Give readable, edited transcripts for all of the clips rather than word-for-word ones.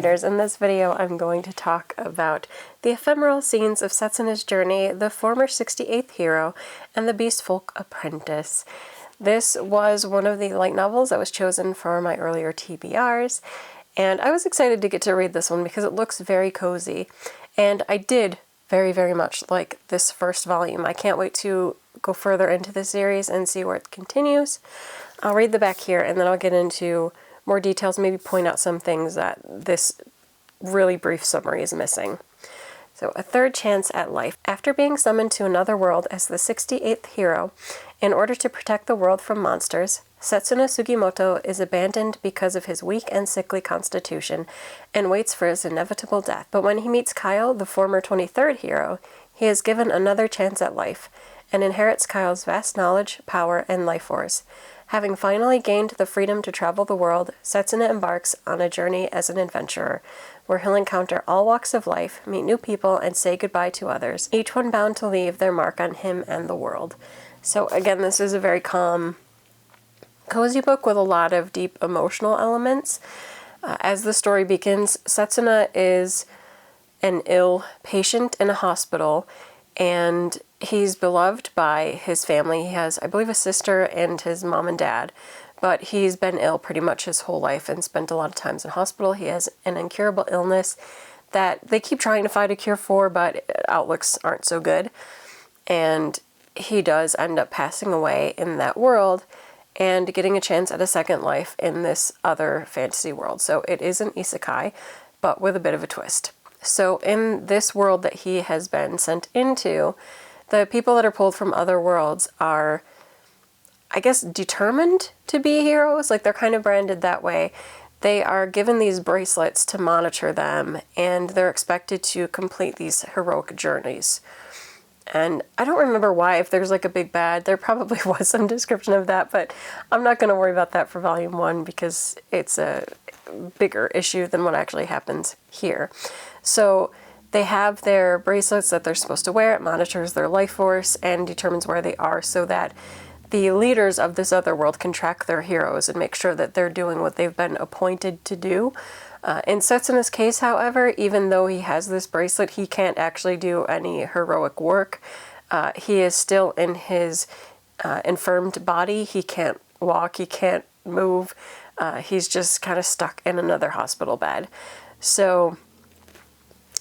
readers. In this video, I'm going to talk about the ephemeral scenes of Setsuna's journey, the former 68th hero, and the Beast Folk Apprentice. This was one of the light novels that was chosen for my earlier TBRs, and I was excited to get to read this one because it looks very cozy, and I did very, very much like this first volume. I can't wait to go further into the series and see where it continues. I'll read the back here, and then I'll get into more details, maybe point out some things that this really brief summary is missing. So, a third chance at life. After being summoned to another world as the 68th hero, in order to protect the world from monsters, Setsuna Sugimoto is abandoned because of his weak and sickly constitution and waits for his inevitable death. But when he meets Kyle, the former 23rd hero, he is given another chance at life and inherits Kyle's vast knowledge, power, and life force. Having finally gained the freedom to travel the world, Setsuna embarks on a journey as an adventurer, where he'll encounter all walks of life, meet new people, and say goodbye to others, each one bound to leave their mark on him and the world. So again, this is a very calm, cozy book with a lot of deep emotional elements. As the story begins, Setsuna is an ill patient in a hospital, and he's beloved by his family. He has, I believe, a sister and his mom and dad, but he's been ill pretty much his whole life and spent a lot of times in hospital. He has an incurable illness that they keep trying to find a cure for, but outlooks aren't so good. And he does end up passing away in that world and getting a chance at a second life in this other fantasy world. So it is an isekai, but with a bit of a twist. So in this world that he has been sent into, the people that are pulled from other worlds are, I guess, determined to be heroes. Like, they're kind of branded that way. They are given these bracelets to monitor them, and they're expected to complete these heroic journeys. And I don't remember why, if there's like a big bad. There probably was some description of that, but I'm not going to worry about that for volume 1 because it's a bigger issue than what actually happens here. So they have their bracelets that they're supposed to wear. It monitors their life force and determines where they are so that the leaders of this other world can track their heroes and make sure that they're doing what they've been appointed to do. In Setsuna's case, however, even though he has this bracelet, he can't actually do any heroic work. He is still in his infirmed body. He can't walk, he can't move. He's just kind of stuck in another hospital bed. So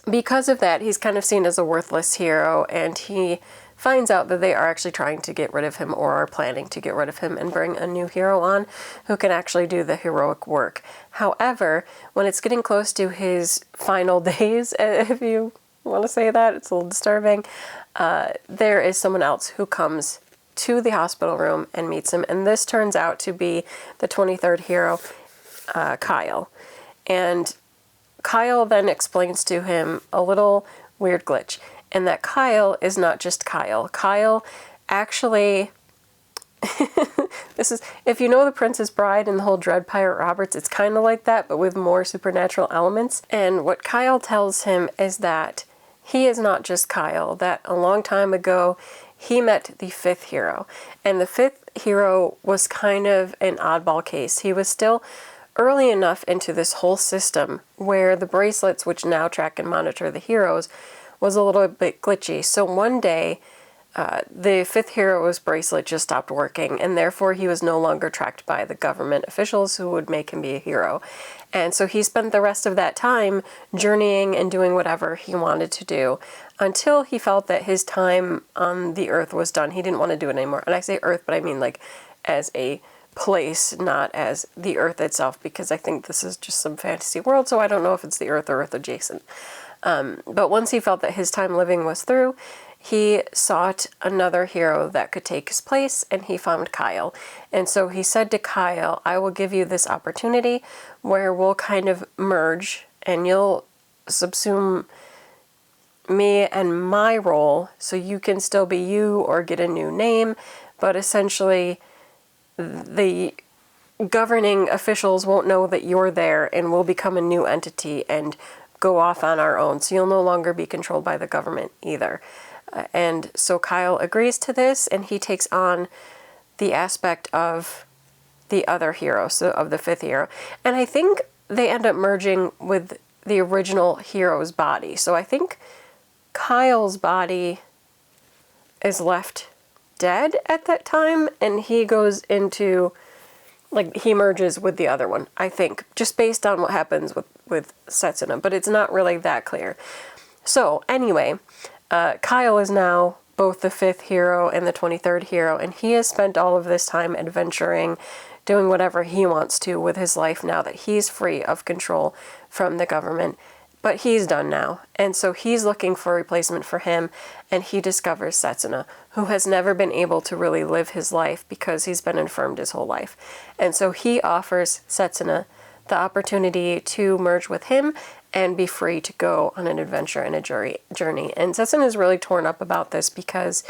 because of that, he's kind of seen as a worthless hero, and he finds out that they are actually trying to get rid of him or are planning to get rid of him and bring a new hero on who can actually do the heroic work. However, when it's getting close to his final days, if you want to say that, it's a little disturbing, there is someone else who comes to the hospital room and meets him, and this turns out to be the 23rd hero, Kyle. And Kyle then explains to him a little weird glitch, and that Kyle is not just Kyle. Kyle actually, this is, if you know The Princess Bride and the whole Dread Pirate Roberts, it's kind of like that, but with more supernatural elements. And what Kyle tells him is that he is not just Kyle, that a long time ago he met the 5th hero. And the 5th hero was kind of an oddball case. He was still early enough into this whole system where the bracelets, which now track and monitor the heroes, was a little bit glitchy. So one day, the 5th hero's bracelet just stopped working, and therefore he was no longer tracked by the government officials who would make him be a hero. And so he spent the rest of that time journeying and doing whatever he wanted to do until he felt that his time on the earth was done. He didn't want to do it anymore. And I say earth, but I mean like as a place, not as the earth itself, because I think this is just some fantasy world, so I don't know if it's the earth or earth adjacent. But once he felt that his time living was through, he sought another hero that could take his place, and he found Kyle. And so he said to Kyle, I will give you this opportunity where we'll kind of merge, and you'll subsume me and my role, so you can still be you or get a new name, but essentially the governing officials won't know that you're there, and we'll become a new entity and go off on our own. So you'll no longer be controlled by the government either. And so Kyle agrees to this, and he takes on the aspect of the other hero, so of the 5th hero. And I think they end up merging with the original hero's body. So I think Kyle's body is left dead at that time, and he goes into, like, he merges with the other one, I think, just based on what happens with Setsuna, but it's not really that clear. So anyway, Kyle is now both the 5th hero and the 23rd hero, and he has spent all of this time adventuring, doing whatever he wants to with his life now that he's free of control from the government. But he's done now, and so he's looking for a replacement for him, and he discovers Setsuna, who has never been able to really live his life because he's been infirmed his whole life. And so he offers Setsuna the opportunity to merge with him and be free to go on an adventure and a journey. And Setsuna is really torn up about this because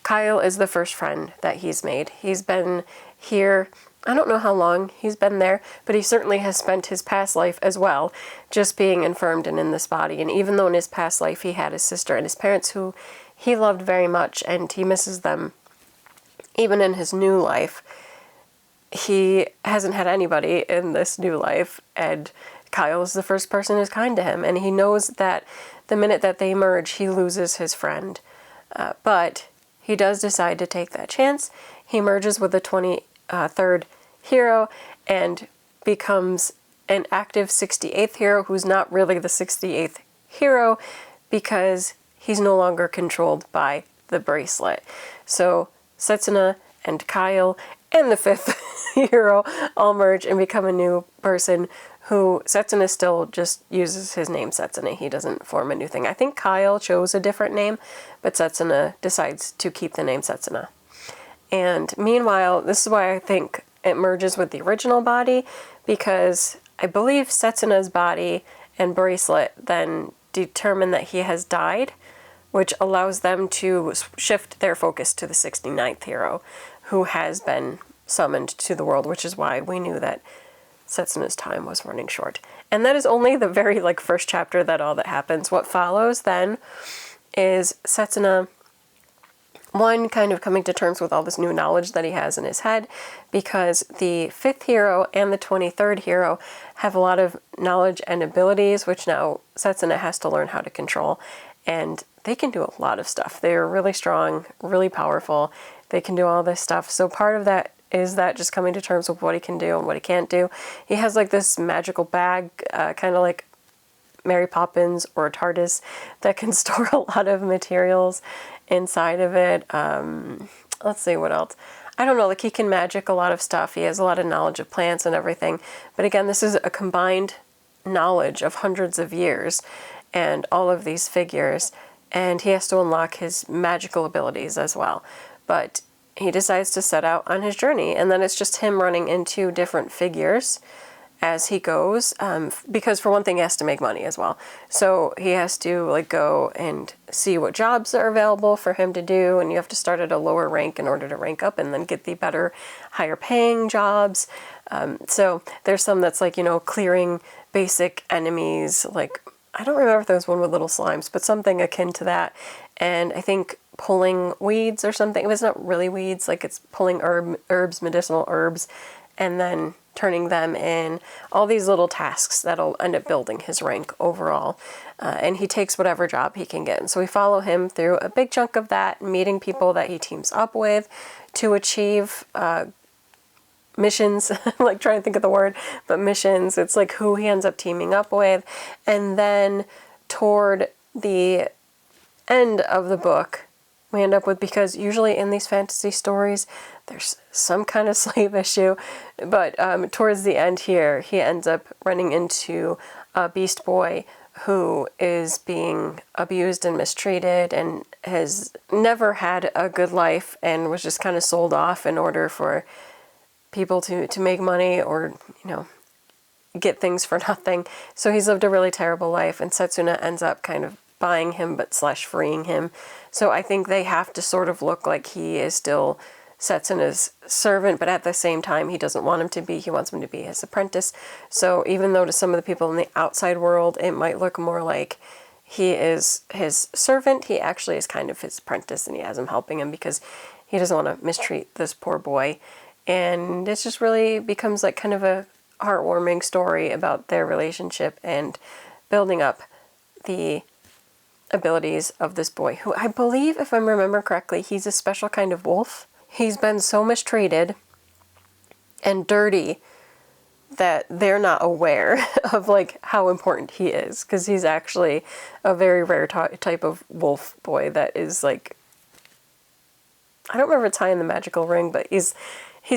Kyle is the first friend that he's made. He's been here, I don't know how long he's been there, but he certainly has spent his past life as well just being infirmed and in this body. And even though in his past life he had his sister and his parents who he loved very much and he misses them, even in his new life, he hasn't had anybody in this new life, and Kyle is the first person who's kind to him, and he knows that the minute that they merge, he loses his friend. But he does decide to take that chance. He merges with the 23rd hero and becomes an active 68th hero who's not really the 68th hero because he's no longer controlled by the bracelet. So Setsuna and Kyle and the 5th hero all merge and become a new person who Setsuna still just uses his name Setsuna. He doesn't form a new thing. I think Kyle chose a different name, but Setsuna decides to keep the name Setsuna. And meanwhile, this is why I think it merges with the original body, because I believe Setsuna's body and bracelet then determine that he has died, which allows them to shift their focus to the 69th hero, who has been summoned to the world, which is why we knew that Setsuna's time was running short. And that is only the very, first chapter that all that happens. What follows then is Setsuna, one, kind of coming to terms with all this new knowledge that he has in his head, because the 5th hero and the 23rd hero have a lot of knowledge and abilities, which now Setsuna has to learn how to control. And they can do a lot of stuff. They're really strong, really powerful. They can do all this stuff. So part of that is that just coming to terms with what he can do and what he can't do. He has this magical bag, kind of like Mary Poppins or a TARDIS, that can store a lot of materials inside of it. Let's see what else. I don't know, he can magic a lot of stuff. He has a lot of knowledge of plants and everything. But again, this is a combined knowledge of hundreds of years and all of these figures. And he has to unlock his magical abilities as well. But he decides to set out on his journey, and then it's just him running into different figures as he goes, because for one thing, he has to make money as well. So he has to go and see what jobs are available for him to do, and you have to start at a lower rank in order to rank up and then get the better, higher paying jobs. So there's some that's clearing basic enemies, I don't remember if there was one with little slimes, but something akin to that. And I think pulling weeds or something. It was not really weeds, it's pulling herbs, medicinal herbs, and then turning them in. All these little tasks that'll end up building his rank overall. And he takes whatever job he can get. And so we follow him through a big chunk of that, meeting people that he teams up with to achieve missions, trying to think of the word, but missions. It's who he ends up teaming up with. And then toward the end of the book, we end up with, because usually in these fantasy stories, there's some kind of slave issue, but towards the end here, he ends up running into a beast boy who is being abused and mistreated and has never had a good life and was just kind of sold off in order for people to make money or, get things for nothing. So he's lived a really terrible life, and Setsuna ends up kind of buying him but / freeing him. So I think they have to sort of look like he is still Setsuna's servant, but at the same time he doesn't want him to be. He wants him to be his apprentice. So even though to some of the people in the outside world it might look more like he is his servant, he actually is kind of his apprentice, and he has him helping him because he doesn't want to mistreat this poor boy. And it just really becomes kind of a heartwarming story about their relationship and building up the abilities of this boy, who I believe, if I remember correctly, he's a special kind of wolf. He's been so mistreated and dirty that they're not aware of like how important he is, because he's actually a very rare type of wolf boy that is like, I don't remember if it's high in the magical ring, but he's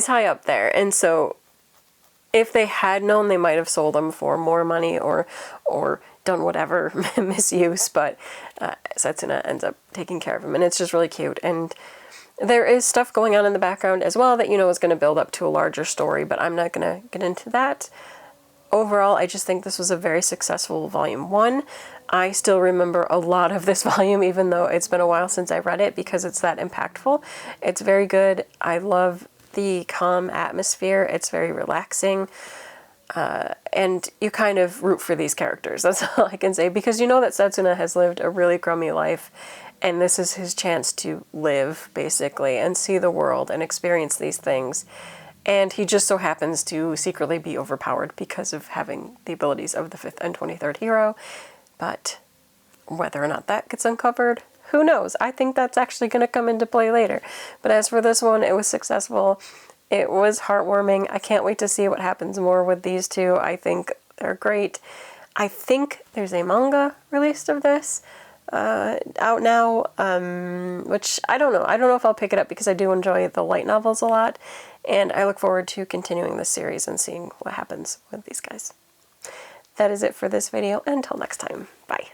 high up there. And so if they had known, they might have sold him for more money or done whatever misuse, but Setsuna ends up taking care of him, and it's just really cute. And there is stuff going on in the background as well that, you know, is going to build up to a larger story, but I'm not going to get into that. Overall, I just think this was a very successful volume 1. I still remember a lot of this volume, even though it's been a while since I read it, because it's that impactful. It's very good. I love the calm atmosphere. It's very relaxing. And you kind of root for these characters. That's all I can say, because you know that Setsuna has lived a really crummy life, and this is his chance to live, basically, and see the world and experience these things. And he just so happens to secretly be overpowered because of having the abilities of the 5th and 23rd hero. But whether or not that gets uncovered, who knows? I think that's actually going to come into play later. But as for this one, it was successful. It was heartwarming. I can't wait to see what happens more with these two. I think they're great. I think there's a manga released of this out now, which I don't know. I don't know if I'll pick it up, because I do enjoy the light novels a lot, and I look forward to continuing this series and seeing what happens with these guys. That is it for this video. Until next time, bye.